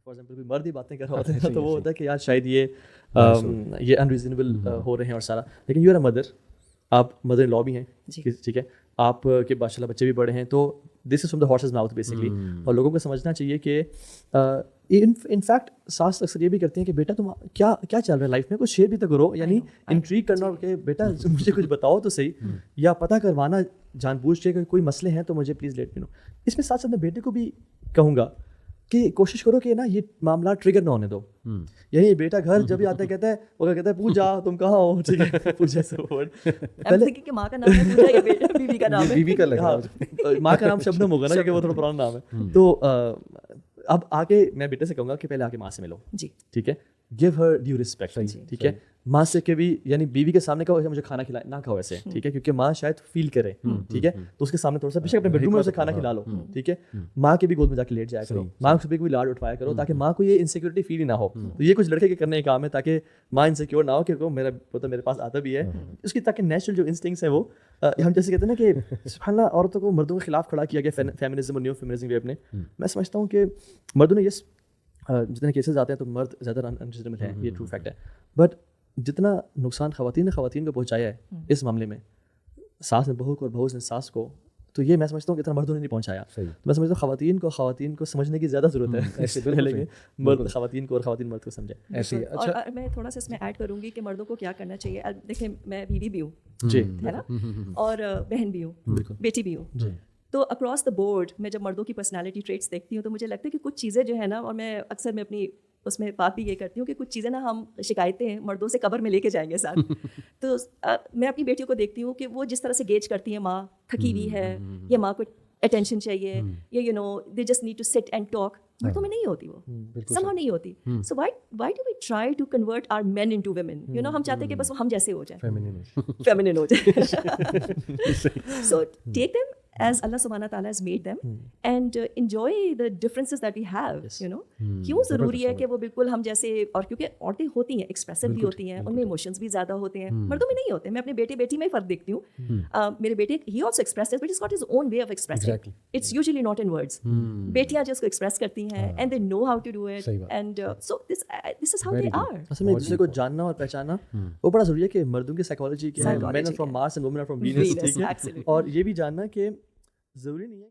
For example کوئی مرد ہی باتیں کر رہا ہوتا ہے تو وہ ہوتا ہے کہ یار شاید یہ انریزنیبل ہو رہے ہیں اور سارا. لیکن یو آر اے مدر, آپ مدر ان لا بھی ہیں, ٹھیک ہے, آپ کے ماشاء اللہ بچے بھی بڑے ہیں, تو this is from the horse's mouth basically. اور لوگوں کو سمجھنا چاہیے کہ انفیکٹ ساس اکثر یہ بھی کرتی ہیں کہ بیٹا تم کیا چل رہا ہے لائف میں, کچھ شیئر بھی تو کرو, یعنی انٹریگ کرنا کہ بیٹا مجھے کچھ بتاؤ تو صحیح, یا پتہ کروانا جان بوجھ کے کہ کوئی مسئلے ہیں تو مجھے پلیز لیٹ می نو. اس میں ساتھ ساتھ میں بیٹے کو بھی کہوں گا کہ کوشش کرو کہ نا یہ معاملات ٹریگر نہ ہونے دو. یعنی بیٹا گھر جب بھی آتا ہے کہتا ہے وہ کہتا ہے پوجا تم کہاں ہو, ٹھیک ہے, پوجا سے ورڈ پہلے کہ ماں کا نام ہے پوجا یا بیٹا بیوی کا نام ہے, بیوی کا لگا, ماں کا نام شبنم ہوگا نا کیونکہ وہ تھوڑا پرانا نام ہے. تو اب آگے میں بیٹے سے کہوں گا کہ پہلے آ کے ماں سے ملو, جی ٹھیک ہے, گیو ہر ڈیو رسپیکٹ, ٹھیک ہے. ماں سے کہ بھی یعنی بیوی کے سامنے کہو مجھے کھانا کھلا نہ کہو ایسے, ٹھیک ہے, کیونکہ ماں شاید فیل کرے, ٹھیک ہے, تو اس کے سامنے تھوڑا سا بیشک اپنے بیڈ روم میں اسے کھانا کھلا لو, ٹھیک ہے. ماں کے بھی گود میں جا کے لیٹ جایا کرو, ماں سے بھی کوئی لاڈ اٹھوایا کرو تاکہ ماں کو یہ انسیکیورٹی فیل ہی نہ ہو. تو یہ کچھ لڑکے کے کرنے کا کام ہے تاکہ ماں انسیکیور نہ ہو کہ میرا پوتا میرے پاس آتا بھی ہے, اس کی تاکہ نیچرل جو انسٹنکٹس ہیں وہ ہم جیسے کہتے ہیں نا کہ سبحان اللہ عورتوں کو مردوں کے خلاف کھڑا کیا گیا فیمنزم اور نیو فیمنزم ویو نے. میں سمجھتا ہوں کہ مردوں نے یس جتنے کیسز آتے ہیں تو مرد زیادہ انریزنیبل ہیں, یہ ٹرو فیکٹ ہے, بٹ جتنا نقصان خواتین کو پہنچایا ہے اس معاملے میں, ساس نے بہو کو اور بہو نے ساس کو, تو یہ میں سمجھتا ہوں کہ اتنا مردوں نے نہیں پہنچایا. میں سمجھتا ہوں خواتین کو سمجھنے کی زیادہ ضرورت ہے ایسے پہلے کہ مرد خواتین کو اور خواتین مرد کو سمجھیں ایسے. اور میں تھوڑا سا اس میں ایڈ کروں گی کہ مردوں کو کیا کرنا چاہیے. دیکھیں میں بیوی بھی ہوں, جی ہے نا, اور بہن بھی ہوں, بیٹی بھی ہوں, تو اکراس دا بورڈ میں جب مردوں کی پرسنالٹی ٹریٹس دیکھتی ہوں تو مجھے لگتا ہے کہ کچھ چیزیں جو ہے نا, اور میں اکثر میں اپنی اس میں بات بھی یہ کرتی ہوں کہ کچھ چیزیں نا ہم شکایتیں ہیں مردوں سے قبر میں لے کے جائیں گے ساتھ. تو میں اپنی بیٹیوں کو دیکھتی ہوں کہ وہ جس طرح سے گیج کرتی ہیں, ماں تھکی ہوئی ہے یا ماں کو اٹینشن چاہیے یا you know they just need to sit and talk, مردوں میں نہیں ہوتی, وہ somehow نہیں ہوتی. So why do we try to convert our men into women, you know, ہم چاہتے ہیں کہ بس وہ ہم جیسے ہو جائیں, فیمینن ہو جائیں. So take them as Allah subhanahu wa ta'ala has made them and enjoy the differences that we have, you know. کیوں ضروری ہے کہ وہ بالکل ہم جیسے, اور کیونکہ عورتیں ہوتی ہیں ایکسپریسو بھی ہوتی ہیں, ان میں ایموشنز بھی زیادہ ہوتے ہیں, مردوں میں نہیں ہوتے. میں اپنے بیٹی میں فرق دیکھتی ہوں. میرے بیٹے he also expresses but he's got his own way of expressing. It's usually not in words. بیٹیاں جس کو ایکسپریس کرتی ہیں and they know how to do it and so this is how they are. اصل میں دوسرے کو جاننا اور پہچاننا وہ بڑا ضروری ہے کہ مردوں کی سائیکالوجی کے men are from Mars and women are from Venus, ٹھیک ہے, اور یہ بھی جاننا کہ ضروری نہیں ہے